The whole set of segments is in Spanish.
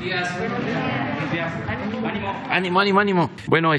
días. Buenos días. Ánimo, ánimo, ánimo. Bueno,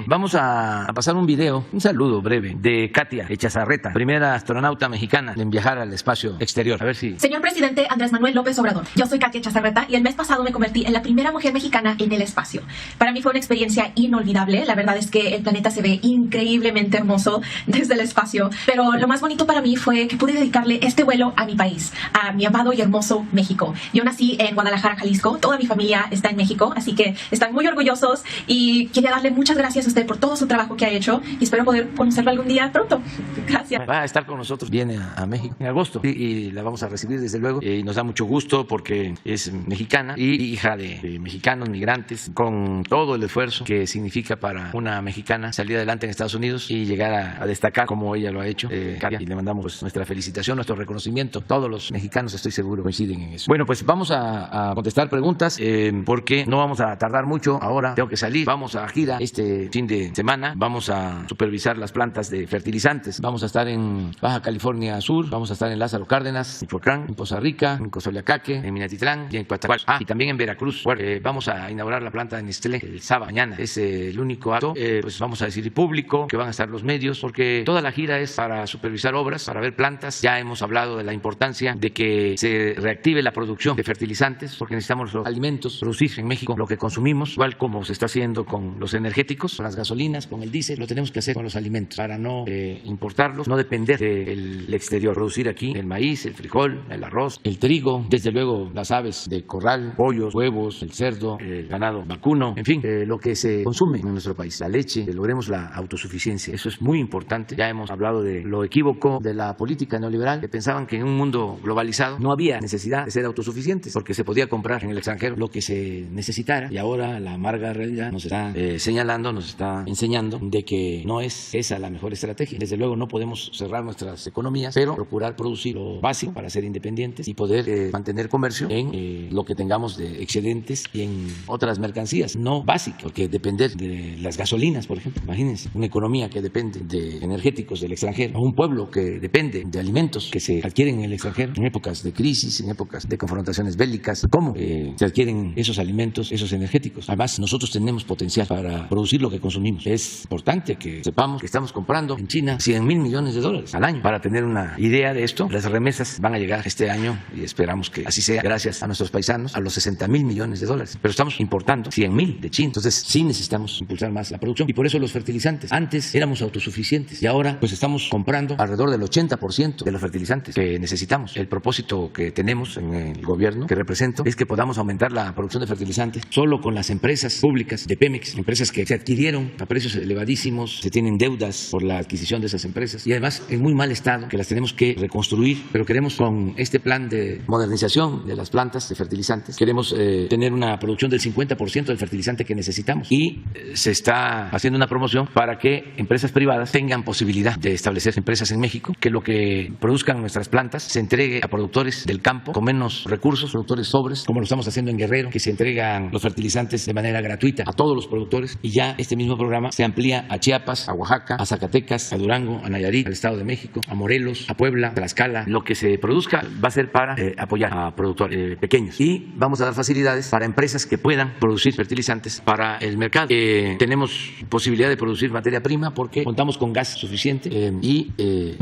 vamos a pasar un video, un saludo breve de Katia Echazarreta, primera astronauta mexicana en viajar al espacio exterior. A ver si... Señor presidente Andrés Manuel López Obrador, yo soy Katia Echazarreta y el mes pasado me convertí en la primera mujer mexicana en el espacio. Para mí fue una experiencia inolvidable. La verdad es que el planeta se ve increíblemente hermoso desde el espacio, pero lo más bonito para mí fue que pude dedicarle este vuelo a mi país, a mi amado y hermoso México. Yo nací en Guadalajara, Jalisco. Toda mi familia está en México, así que están muy orgullosos y quería darle muchas gracias a usted por todo su trabajo que ha hecho y espero poder conocerlo algún día pronto. Gracias. Va a estar con nosotros, viene a México en agosto y la vamos a recibir desde luego y nos da mucho gusto porque es mexicana y hija de mexicanos migrantes, con todo el esfuerzo que significa para una mexicana salir adelante en Estados Unidos y llegar a destacar como ella lo ha hecho. Y le mandamos pues, nuestra felicitación, nuestro reconocimiento. Todos los mexicanos, estoy seguro, coinciden en eso. Bueno, pues vamos a contestar preguntas porque no vamos a tardar mucho. Ahora tengo que salir. Vamos a gira este fin de semana. Vamos a supervisar las plantas de fertilizantes. Vamos a estar en Baja California Sur. Vamos a estar en Lázaro Cárdenas, Michoacán, en Poza Rica, en Cozoleacaque, en Minatitlán y en Coatzacoalcos. Y también en Veracruz. Vamos a inaugurar la planta de Nestlé el sábado mañana. Es el único acto. Pues vamos a decir público, que van a estar los medios, porque toda la gira es para supervisar obras, para ver plantas. Ya hemos hablado de la importancia de que se reactive la producción de fertilizantes, porque necesitamos los alimentos, producir en México lo que consumimos, igual como se está haciendo con los energéticos, con las gasolinas, con el diésel, lo tenemos que hacer con los alimentos para no importarlos, no depender del exterior, producir aquí el maíz, el frijol, el arroz, el trigo, desde luego las aves de corral, pollos, huevos, el cerdo, el ganado vacuno, en fin, lo que se consume en nuestro país, la leche, que logremos la autosuficiencia. Eso es muy importante. Ya hemos hablado de lo equívoco de la política neoliberal, que pensaban que en un mundo globalizado no había necesidad de ser autosuficientes porque se podía comprar en el extranjero lo que se necesitara, y ahora la amarga realidad nos está señalando, nos está enseñando de que no es esa la mejor estrategia. Desde luego no podemos cerrar nuestras economías, pero procurar producir lo básico para ser independientes y poder mantener comercio en lo que tengamos de excedentes y en otras mercancías no básicas, porque depender de las gasolinas, por ejemplo, imagínense, una economía que depende de energéticos del extranjero, o un pueblo que depende de alimentos que se adquieren en el extranjero en épocas de crisis, en épocas de confrontaciones bélicas. ¿Cómo se adquieren esos alimentos, esos energéticos? Además, nosotros tenemos potencial para producir lo que consumimos. Es importante que sepamos que estamos comprando en China 100,000 millones de dólares al año. Para tener una idea de esto, las remesas van a llegar este año y esperamos que así sea, gracias a nuestros paisanos, a los 60,000 millones de dólares. Pero estamos importando 100,000 de China. Entonces, sí necesitamos impulsar más la producción y por eso los fertilizantes. Antes éramos autosuficientes y ahora pues estamos comprando alrededor del 80% de los fertilizantes que necesitamos. El propósito que tenemos en el gobierno que represento es que podamos aumentar la producción de fertilizantes solo con las empresas públicas de Pemex, empresas que se adquirieron a precios elevadísimos, se tienen deudas por la adquisición de esas empresas y además en muy mal estado, que las tenemos que reconstruir, pero queremos con este plan de modernización de las plantas de fertilizantes, queremos tener una producción del 50% del fertilizante que necesitamos y se está haciendo una promoción para que empresas privadas tengan posibilidad de establecer empresas en México, que lo que produzcan nuestras plantas se entregue a productores del campo con menos recursos, productores pobres, como lo estamos haciendo en Guerrero, que se entregan los fertilizantes de manera gratuita a todos los productores, y ya este mismo programa se amplía a Chiapas, a Oaxaca, a Zacatecas, a Durango, a Nayarit, al Estado de México, a Morelos, a Puebla, a Tlaxcala. Lo que se produzca va a ser para apoyar a productores pequeños y vamos a dar facilidades para empresas que puedan producir fertilizantes para el mercado. Tenemos posibilidad de producir materia prima porque contamos con gas suficiente y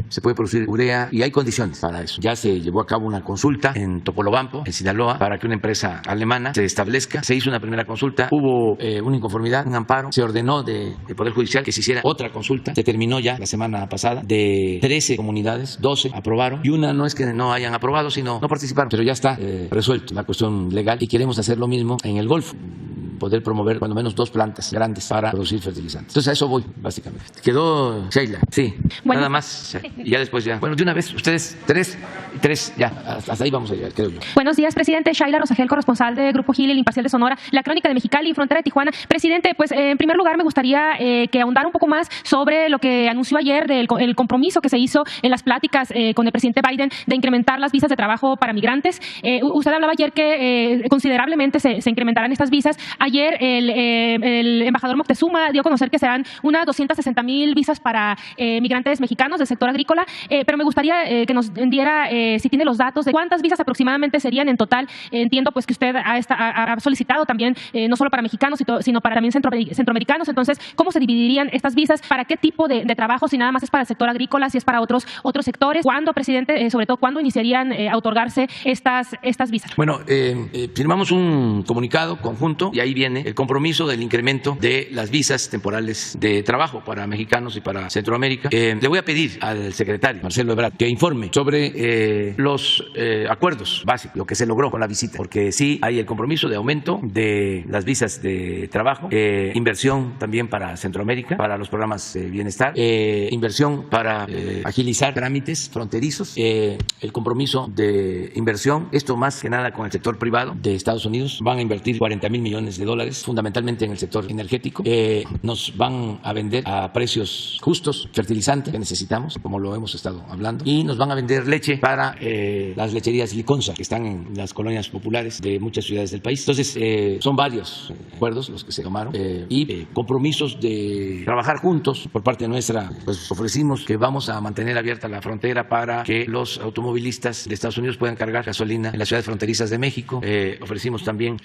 se puede producir urea y hay condiciones para eso. Ya se llevó a cabo una consulta en Topolobampo, en Sinaloa, para que una empresa alemana se establezca. Se hizo una primera consulta, hubo una inconformidad, un amparo, se ordenó del Poder Judicial que se hiciera otra consulta, se terminó ya la semana pasada. De 13 comunidades, 12 aprobaron y una no es que no hayan aprobado, sino no participaron, pero ya está resuelto la cuestión legal y queremos hacer lo mismo en el Golfo, poder promover cuando menos 2 plantas grandes para producir fertilizantes. Entonces a eso voy, básicamente. Quedó Sheila, sí, bueno, nada más, y ya después ya. Bueno, de una vez, ustedes 3, ya, hasta ahí vamos a llegar, creo yo. Buenos días, presidente. Sheila Rosagel, corresponsal de Grupo Gil, El Imparcial de Sonora, La Crónica de Mexicali y Frontera de Tijuana. Presidente, pues en primer lugar me gustaría que ahondara un poco más sobre lo que anunció ayer del compromiso que se hizo en las pláticas con el presidente Biden de incrementar las visas de trabajo para migrantes. Usted hablaba ayer que considerablemente se incrementarán estas visas. Ayer el embajador Moctezuma dio a conocer que serán unas 260,000 visas para migrantes mexicanos del sector agrícola, pero me gustaría que nos diera, si tiene los datos, de cuántas visas aproximadamente serían en total. Entiendo pues que usted ha solicitado también, no solo para mexicanos, sino para también centroamericanos. Entonces, ¿cómo se dividirían estas visas? ¿Para qué tipo de trabajo? Si nada más es para el sector agrícola, si es para otros sectores. ¿Cuándo, presidente, sobre todo, cuándo iniciarían a otorgarse estas visas? Bueno, firmamos un comunicado conjunto y ahí viene el compromiso del incremento de las visas temporales de trabajo para mexicanos y para Centroamérica. Le voy a pedir al secretario Marcelo Ebrard que informe sobre los acuerdos básicos, lo que se logró con la visita, porque sí hay el compromiso de aumento de las visas de trabajo, inversión también para Centroamérica, para los programas de bienestar, inversión para agilizar trámites fronterizos, el compromiso de inversión, esto más que nada con el sector privado de Estados Unidos. Van a invertir $40,000 millones, fundamentalmente en el sector energético. Nos van a vender a precios justos fertilizante que necesitamos, como lo hemos estado hablando, y nos van a vender leche para las lecherías Liconza, que están en las colonias populares de muchas ciudades del país. Entonces, son varios acuerdos los que se tomaron y compromisos de trabajar juntos por parte nuestra. Pues ofrecimos que vamos a mantener abierta la frontera para que los automovilistas de Estados Unidos puedan cargar gasolina en las ciudades fronterizas de México. Ofrecimos también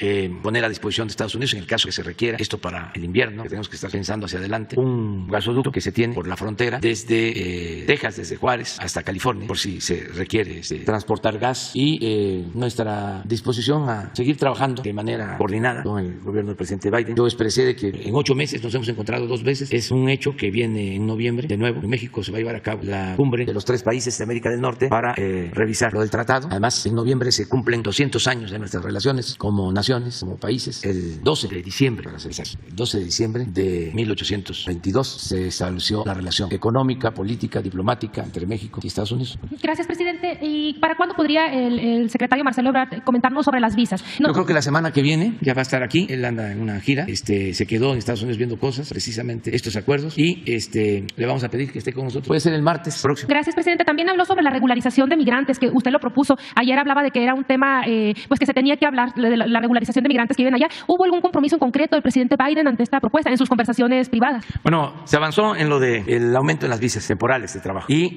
poner a disposición de Estados Unidos, en el caso que se requiera, esto para el invierno, que tenemos que estar pensando hacia adelante, un gasoducto que se tiene por la frontera desde Texas, desde Juárez hasta California, por si se requiere transportar gas, y nuestra disposición a seguir trabajando de manera coordinada con el gobierno del presidente Biden. Yo expresé de que en 8 meses nos hemos encontrado 2 veces. Es un hecho que viene en noviembre. De nuevo, en México se va a llevar a cabo la cumbre de los 3 países de América del Norte para revisar lo del tratado. Además, en noviembre se cumplen 200 años de nuestras relaciones como naciones, como países. El 12 de diciembre, para ser exacto, el 12 de diciembre de 1822 se estableció la relación económica, política, diplomática entre México y Estados Unidos. Gracias, presidente. ¿Y para cuándo podría el secretario Marcelo Ebrard comentarnos sobre las visas? Yo creo que la semana que viene ya va a estar aquí. Él anda en una gira. Se quedó en Estados Unidos viendo cosas, precisamente estos acuerdos, y le vamos a pedir que esté con nosotros. Puede ser el martes próximo. Gracias, presidente. También habló sobre la regularización de migrantes, que usted lo propuso. Ayer hablaba de que era un tema pues que se tenía que hablar de la regularización de migrantes que viven allá. ¿Hubo algún compromiso en concreto del presidente Biden ante esta propuesta en sus conversaciones privadas? Bueno, se avanzó en lo del aumento en las visas temporales de trabajo y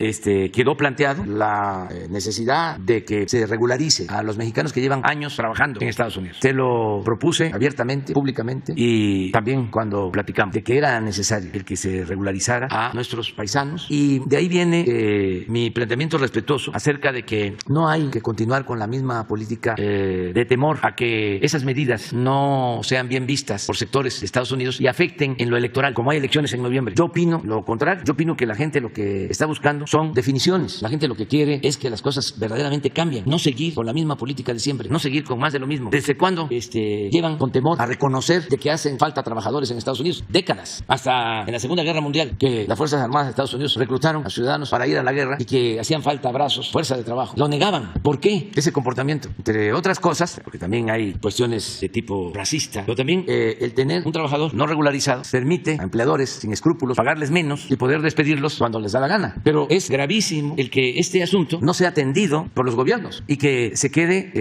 quedó planteado la necesidad de que se regularice a los mexicanos que llevan años trabajando en Estados Unidos. Se lo propuse abiertamente, públicamente, y también cuando platicamos de que era necesario el que se regularizara a nuestros paisanos, y de ahí viene mi planteamiento respetuoso acerca de que no hay que continuar con la misma política de temor a que esas medidas no sean bien vistas por sectores de Estados Unidos y afecten en lo electoral, como hay elecciones en noviembre. Yo opino lo contrario. Yo opino que la gente lo que está buscando son definiciones. La gente lo que quiere es que las cosas verdaderamente cambien, no seguir con la misma política de siempre, no seguir con más de lo mismo. ¿Desde cuándo llevan con temor a reconocer de que hacen falta trabajadores en Estados Unidos? Décadas. Hasta en la Segunda Guerra Mundial, que las Fuerzas Armadas de Estados Unidos reclutaron a ciudadanos para ir a la guerra y que hacían falta brazos, fuerza de trabajo. Lo negaban. ¿Por qué ese comportamiento? Entre otras cosas, porque también hay cuestiones de tipo racista, pero también el tener un trabajador no regularizado permite a empleadores sin escrúpulos pagarles menos y poder despedirlos cuando les da la gana. Pero es gravísimo el que este asunto no sea atendido por los gobiernos y que se quede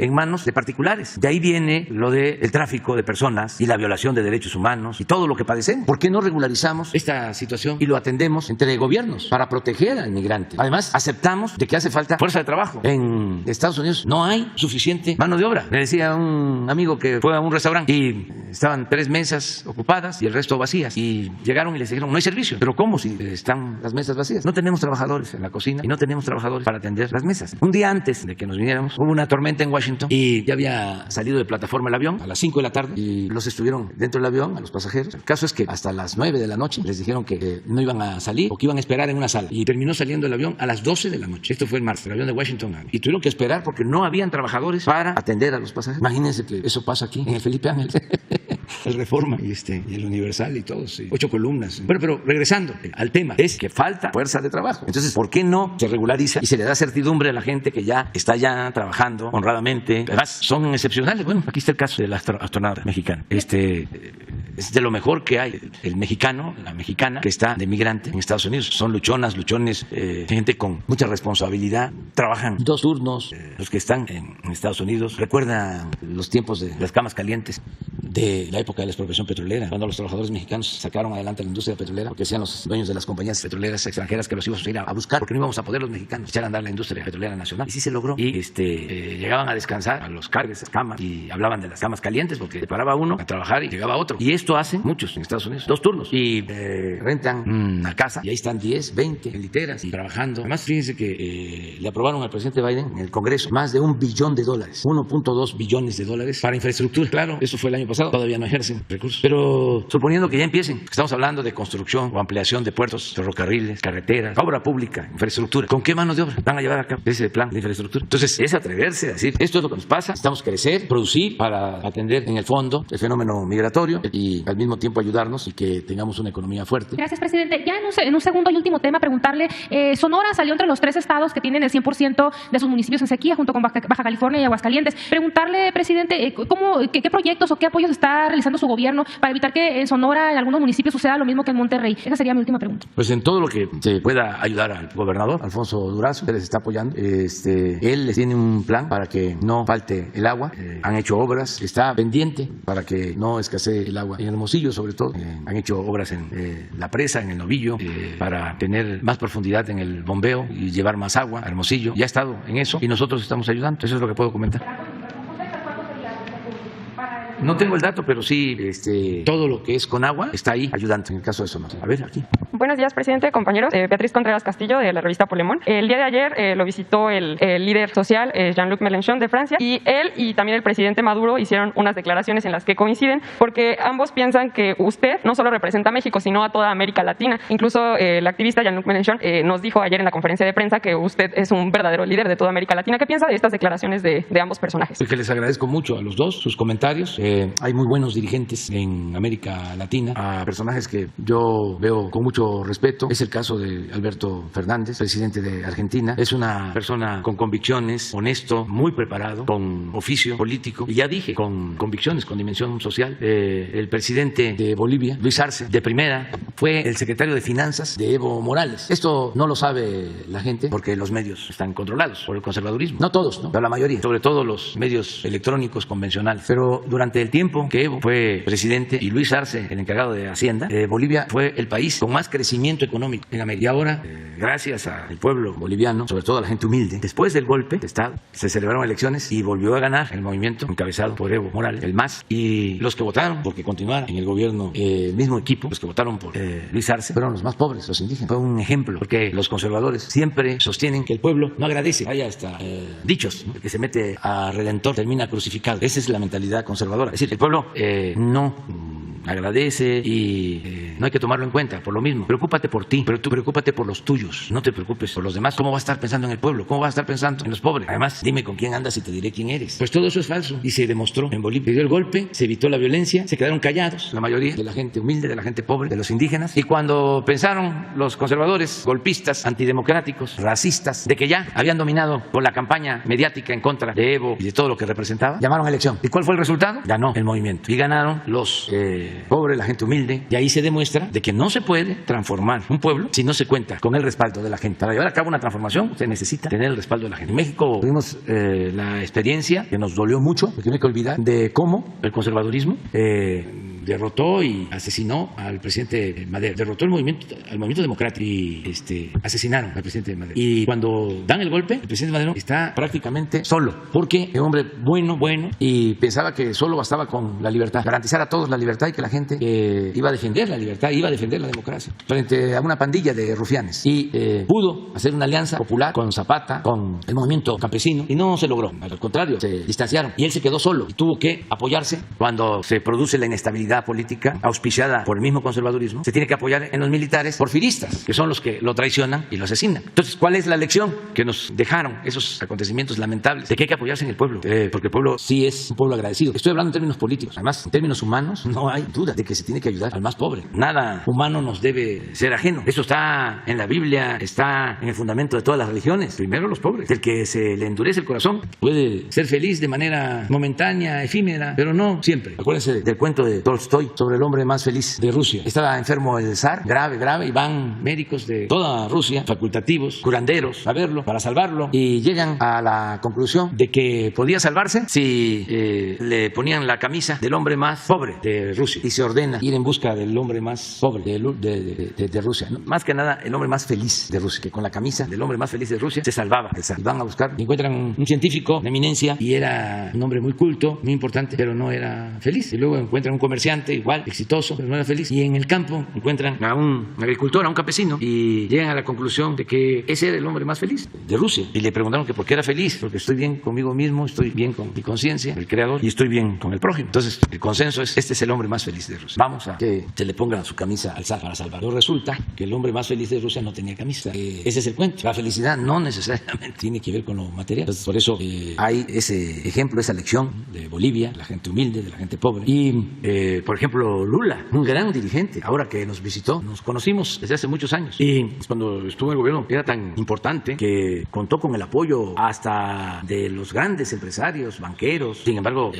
en manos de particulares. De ahí viene lo del tráfico de personas y la violación de derechos humanos y todo lo que padecemos. ¿Por qué no regularizamos esta situación y lo atendemos entre gobiernos para proteger al inmigrante? Además, aceptamos de que hace falta fuerza de trabajo. En Estados Unidos no hay suficiente mano de obra. Le decía a un amigo que fue a un restaurante y estaban 3 mesas ocupadas y el resto vacías, y llegaron y les dijeron: no hay servicio. ¿Pero cómo si están las mesas vacías? No tenemos trabajadores en la cocina y no tenemos trabajadores para atender las mesas. Un día antes de que nos viniéramos hubo una tormenta en Washington y ya había salido de plataforma el avión a las 5 de la tarde y los estuvieron dentro del avión a los pasajeros. El caso es que hasta las 9 de la noche les dijeron que no iban a salir o que iban a esperar en una sala, y terminó saliendo el avión a las 12 de la noche. Esto fue en marzo, el avión de Washington, y tuvieron que esperar porque no habían trabajadores para atender a los pasajeros. Imagínense que eso pasa aquí en el Felipe Ángeles. El Reforma y el Universal y todo, 8 columnas. Bueno, pero regresando al tema, es que falta fuerza de trabajo. Entonces, ¿por qué no se regulariza y se le da certidumbre a la gente que ya está trabajando honradamente? Además, son excepcionales. Bueno, aquí está el caso del astronauta mexicano. Es de lo mejor que hay. El mexicano, la mexicana que está de migrante en Estados Unidos. Son luchonas, luchones, gente con mucha responsabilidad. Trabajan 2 turnos. Los que están en Estados Unidos recuerdan los tiempos de las camas calientes. de la época de la expropiación petrolera, cuando los trabajadores mexicanos sacaron adelante la industria petrolera, porque decían los dueños de las compañías petroleras extranjeras que los íbamos a ir a buscar, porque no íbamos a poder los mexicanos echar a andar la industria petrolera nacional. Y sí se logró. Y llegaban a descansar a los cargues, camas, y hablaban de las camas calientes, porque se paraba uno a trabajar y llegaba otro. Y esto hacen muchos en Estados Unidos, 2 turnos. Y rentan una casa y ahí están 10, 20 en literas y trabajando. Además, fíjense que le aprobaron al presidente Biden en el Congreso más de $1 billón, 1.2 billones de dólares para infraestructura. Claro, eso fue el año pasado, todavía no ejercen recursos. Pero suponiendo que ya empiecen, estamos hablando de construcción o ampliación de puertos, ferrocarriles, carreteras, obra pública, infraestructura. ¿Con qué manos de obra van a llevar a cabo ese plan de infraestructura? Entonces, es atreverse a decir, esto es lo que nos pasa, necesitamos crecer, producir para atender en el fondo el fenómeno migratorio y al mismo tiempo ayudarnos y que tengamos una economía fuerte. Gracias, presidente. Ya en un segundo y último tema, preguntarle, Sonora salió entre los 3 estados que tienen el 100% de sus municipios en sequía, junto con Baja California y Aguascalientes. Preguntarle, presidente, qué proyectos o qué apoyos está realizando su gobierno para evitar que en Sonora, en algunos municipios, suceda lo mismo que en Monterrey. Esa sería mi última pregunta. Pues en todo lo que se pueda ayudar al gobernador, Alfonso Durazo, que les está apoyando. Él les tiene un plan para que no falte el agua. Han hecho obras, está pendiente para que no escasee el agua. En Hermosillo, sobre todo, han hecho obras en la presa, en el Novillo, para tener más profundidad en el bombeo y llevar más agua a Hermosillo. Ya ha estado en eso y nosotros estamos ayudando. Eso es lo que puedo comentar. No tengo el dato, pero sí, todo lo que es con agua está ahí ayudando en el caso de Sonora. A ver, aquí. Buenos días, presidente, compañeros. Beatriz Contreras Castillo, de la revista Polemón. El día de ayer lo visitó el líder social Jean-Luc Mélenchon de Francia, y él y también el presidente Maduro hicieron unas declaraciones en las que coinciden, porque ambos piensan que usted no solo representa a México, sino a toda América Latina. Incluso el activista Jean-Luc Mélenchon nos dijo ayer en la conferencia de prensa que usted es un verdadero líder de toda América Latina. ¿Qué piensa de estas declaraciones de ambos personajes? Que les agradezco mucho a los dos sus comentarios. Hay muy buenos dirigentes en América Latina, a personajes que yo veo con mucho respeto. Es el caso de Alberto Fernández, presidente de Argentina. Es una persona con convicciones, honesto, muy preparado, con oficio político, y ya dije, con convicciones, con dimensión social. El presidente de Bolivia, Luis Arce, de primera, fue el secretario de Finanzas de Evo Morales. Esto no lo sabe la gente porque los medios están controlados por el conservadurismo. No todos, ¿no? Pero la mayoría, sobre todo los medios electrónicos convencionales. Pero durante el tiempo que Evo fue presidente y Luis Arce el encargado de Hacienda, Bolivia fue el país con más crecimiento económico en América. Y ahora, gracias al pueblo boliviano, sobre todo a la gente humilde, después del golpe de Estado, se celebraron elecciones y volvió a ganar el movimiento encabezado por Evo Morales, el MAS, y los que votaron porque continuara en el gobierno, el mismo equipo, los que votaron por Luis Arce, fueron los más pobres, los indígenas. Fue un ejemplo, porque los conservadores siempre sostienen que el pueblo no agradece. Hay hasta dichos, ¿no? El que se mete a redentor termina crucificado. Esa es la mentalidad conservadora. Es decir, el pueblo no agradece y no hay que tomarlo en cuenta por lo mismo. Preocúpate por ti, pero tú preocúpate por los tuyos, no te preocupes por los demás. ¿Cómo vas a estar pensando en el pueblo? ¿Cómo vas a estar pensando en los pobres? Además, dime con quién andas y te diré quién eres. Pues todo eso es falso y se demostró en Bolivia. Se dio el golpe, se evitó la violencia, se quedaron callados la mayoría de la gente humilde, de la gente pobre, de los indígenas, y cuando pensaron los conservadores, golpistas, antidemocráticos, racistas, de que ya habían dominado con la campaña mediática en contra de Evo y de todo lo que representaba, llamaron a elección. ¿Y cuál fue el resultado? Ganó el movimiento y ganaron los pobre, la gente humilde, y ahí se demuestra de que no se puede transformar un pueblo si no se cuenta con el respaldo de la gente. Para llevar a cabo una transformación se necesita tener el respaldo de la gente. En México tuvimos la experiencia que nos dolió mucho, porque no hay que olvidar de cómo el conservadurismo derrotó y asesinó al presidente Madero, derrotó al movimiento democrático y asesinaron al presidente Madero. Y cuando dan el golpe, el presidente Madero está prácticamente solo, porque es un hombre bueno y pensaba que solo bastaba con la libertad, garantizar a todos la libertad y que la gente iba a defender la libertad, iba a defender la democracia frente a una pandilla de rufianes. Y pudo hacer una alianza popular con Zapata, con el movimiento campesino, y no se logró. Al contrario, se distanciaron y él se quedó solo y tuvo que apoyarse cuando se produce la inestabilidad política auspiciada por el mismo conservadurismo. Se tiene que apoyar en los militares porfiristas, que son los que lo traicionan y lo asesinan. Entonces, ¿cuál es la lección que nos dejaron esos acontecimientos lamentables? De que hay que apoyarse en el pueblo, porque el pueblo sí es un pueblo agradecido. Estoy hablando en términos políticos. Además, en términos humanos, no hay duda de que se tiene que ayudar al más pobre. Nada humano nos debe ser ajeno. Eso está en la Biblia, está en el fundamento de todas las religiones. Primero los pobres. El que se le endurece el corazón puede ser feliz de manera momentánea, efímera, pero no siempre. Acuérdense del cuento de Tolstoy. Tolstoy sobre el hombre más feliz de Rusia. Estaba enfermo el zar, grave, y van médicos de toda Rusia, facultativos, curanderos, a verlo, para salvarlo, y llegan a la conclusión de que podía salvarse si le ponían la camisa del hombre más pobre de Rusia, y se ordena ir en busca del hombre más pobre de Rusia. No, más que nada, el hombre más feliz de Rusia, que con la camisa del hombre más feliz de Rusia se salvaba el zar. Y van a buscar, y encuentran un científico de eminencia, y era un hombre muy culto, muy importante, pero no era feliz. Y luego encuentran un comerciante igual, exitoso, pero no era feliz. Y en el campo encuentran a un agricultor, a un campesino, y llegan a la conclusión de que ese era el hombre más feliz de Rusia. Y le preguntaron que por qué era feliz, porque estoy bien conmigo mismo, estoy bien con mi conciencia, el creador, y estoy bien con el prójimo. Entonces el consenso es, este es el hombre más feliz de Rusia. Vamos a que se le ponga su camisa al zar para salvarlo. Resulta que el hombre más feliz de Rusia no tenía camisa. Ese es el cuento. La felicidad no necesariamente tiene que ver con lo material. Entonces, por eso hay ese ejemplo, esa lección de Bolivia, la gente humilde, de la gente pobre. Y, por ejemplo, Lula, un gran dirigente, ahora que nos visitó, nos conocimos desde hace muchos años. Y cuando estuvo en el gobierno era tan importante que contó con el apoyo hasta de los grandes empresarios, banqueros. Sin embargo,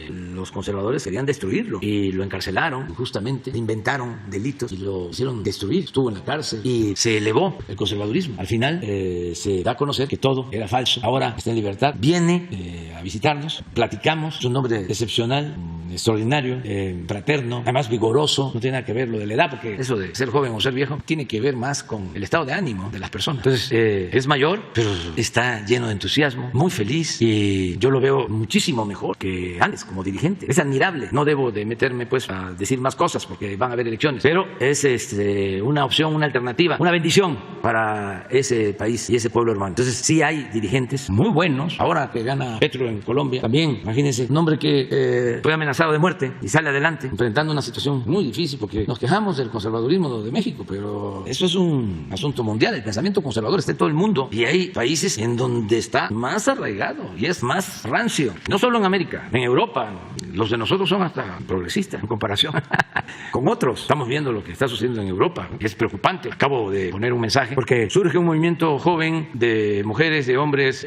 los conservadores querían destruirlo y lo encarcelaron injustamente, inventaron delitos y lo hicieron destruir. Estuvo en la cárcel y se elevó el conservadurismo. Al final se da a conocer que todo era falso. Ahora está en libertad, viene a visitarnos, platicamos. Es un hombre excepcional, extraordinario, fraterno, además vigoroso. No tiene nada que ver lo de la edad, porque eso de ser joven o ser viejo tiene que ver más con el estado de ánimo de las personas. Entonces es mayor, pero está lleno de entusiasmo, muy feliz, y yo lo veo muchísimo mejor que antes como dirigente. Es admirable. No debo de meterme pues a decir más cosas porque van a haber elecciones, pero es una opción, una alternativa, una bendición para ese país y ese pueblo hermano. Entonces sí hay dirigentes muy buenos. Ahora que gana Petro en Colombia, también imagínense, un hombre que fue amenazado de muerte y sale adelante enfrentando una situación muy difícil, porque nos quejamos del conservadurismo de México, pero eso es un asunto mundial. El pensamiento conservador está en todo el mundo, y hay países en donde está más arraigado y es más rancio. No solo en América, en Europa. Los de nosotros son hasta progresistas en comparación con otros. Estamos viendo lo que está sucediendo en Europa, que es preocupante. Acabo de poner un mensaje porque surge un movimiento joven de mujeres, de hombres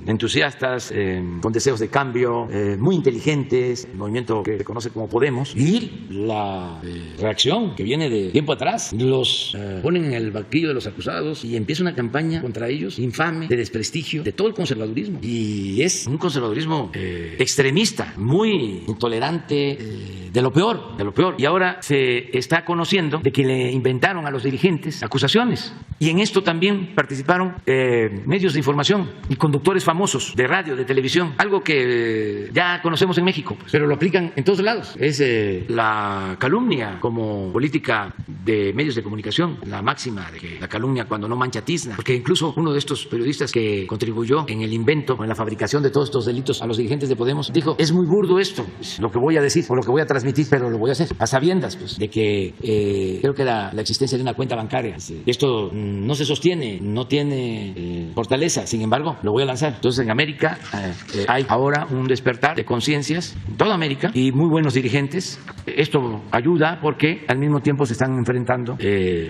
entusiastas, con deseos de cambio, muy inteligentes, el movimiento que se conoce como Podemos, y la reacción que viene de tiempo atrás, los ponen en el banquillo de los acusados y empieza una campaña contra ellos infame, de desprestigio de todo el conservadurismo, y es un conservadurismo extremista, muy intolerante, de lo peor, y ahora se está conociendo de que le inventaron a los dirigentes acusaciones, y en esto también participaron medios de información y conductores famosos de radio, de televisión, algo que ya conocemos en México, pues, pero lo aplican en todos lados. Es la calumnia como política de medios de comunicación, la máxima de que la calumnia cuando no mancha tizna, porque incluso uno de estos periodistas que contribuyó en el invento, en la fabricación de todos estos delitos a los dirigentes de Podemos, dijo: es muy burdo esto, lo que voy a decir o lo que voy a transmitir, pero lo voy a hacer a sabiendas pues, de que creo que la existencia de una cuenta bancaria, esto no se sostiene, no tiene fortaleza, sin embargo lo voy a lanzar. Entonces en América hay ahora un despertar de conciencias en toda América y muy buenos dirigentes. Esto ayuda porque al mismo tiempo se están enfrentando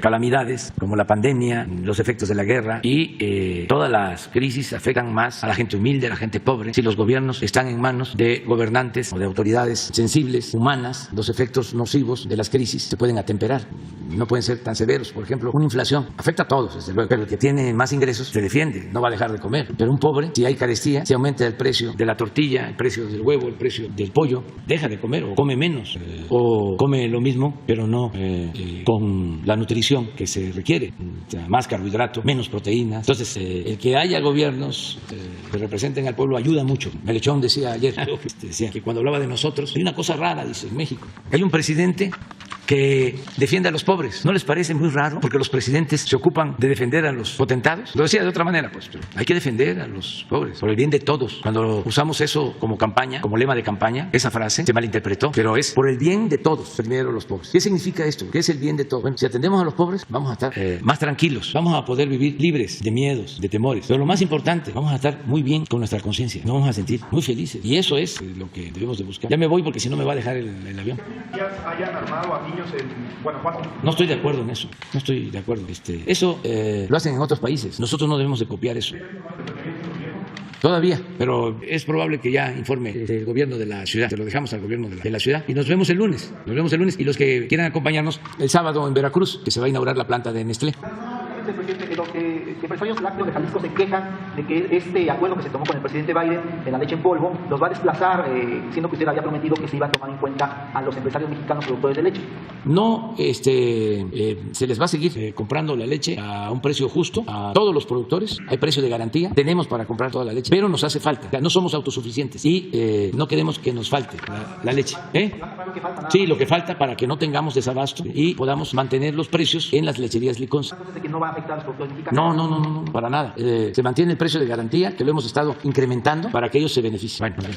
calamidades como la pandemia, los efectos de la guerra, y todas las crisis afectan más a la gente humilde, a la gente pobre. Si los gobiernos están en manos de gobernantes o de autoridades sensibles, humanas, los efectos nocivos de las crisis se pueden atemperar. No pueden ser tan severos. Por ejemplo, una inflación afecta a todos, desde luego, pero el que tiene más ingresos se defiende, no va a dejar de comer. Pero un pobre, si hay carestía, si aumenta el precio de la tortilla, el precio del huevo, el precio del pollo, deja de comer o come menos, o come lo mismo, pero no con la nutrición que se requiere, o sea, más carbohidrato, menos proteínas. Entonces, el que haya gobiernos que representen al pueblo ayuda mucho. Melechón decía ayer algo, decía que cuando hablaba de nosotros, hay una cosa rara, dice, en México. Hay un presidente que defiende a los pobres. ¿No les parece muy raro? Porque los presidentes se ocupan de defender a los potentados. Lo decía de otra manera, pues, pero hay que defender a los pobres por el bien de todos. Cuando usamos eso como campaña, como lema de campaña, esa frase se malinterpretó, pero es por el bien de todos, primero los pobres. ¿Qué significa esto? ¿Qué es el bien de todos? Bueno, si atendemos a los pobres, vamos a estar más tranquilos, vamos a poder vivir libres de miedos, de temores, pero lo más importante, vamos a estar muy bien con nuestra conciencia, nos vamos a sentir muy felices, y eso es lo que debemos de buscar. Ya me voy porque si no me va a dejar el avión. ¿Hayan armado a niños en Guanajuato? No estoy de acuerdo en eso, no estoy de acuerdo. Eso lo hacen en otros países, nosotros no debemos de copiar eso. todavía, pero es probable que ya informe el gobierno de la ciudad. Se lo dejamos al gobierno de la ciudad y nos vemos el lunes. Y los que quieran acompañarnos el sábado en Veracruz, que se va a inaugurar la planta de Nestlé. Presidente, los empresarios lácteos de Jalisco se quejan de que este acuerdo que se tomó con el presidente Biden de la leche en polvo los va a desplazar, siendo que usted había prometido que se iba a tomar en cuenta a los empresarios mexicanos productores de leche. No, se les va a seguir comprando la leche a un precio justo a todos los productores. Hay precio de garantía, tenemos para comprar toda la leche, pero nos hace falta. O sea, no somos autosuficientes y no queremos que nos falte la leche. Sí, lo que falta para que no tengamos desabasto y podamos mantener los precios en las lecherías Liconza. No, para nada. Se mantiene el precio de garantía, que lo hemos estado incrementando para que ellos se beneficien. Bueno,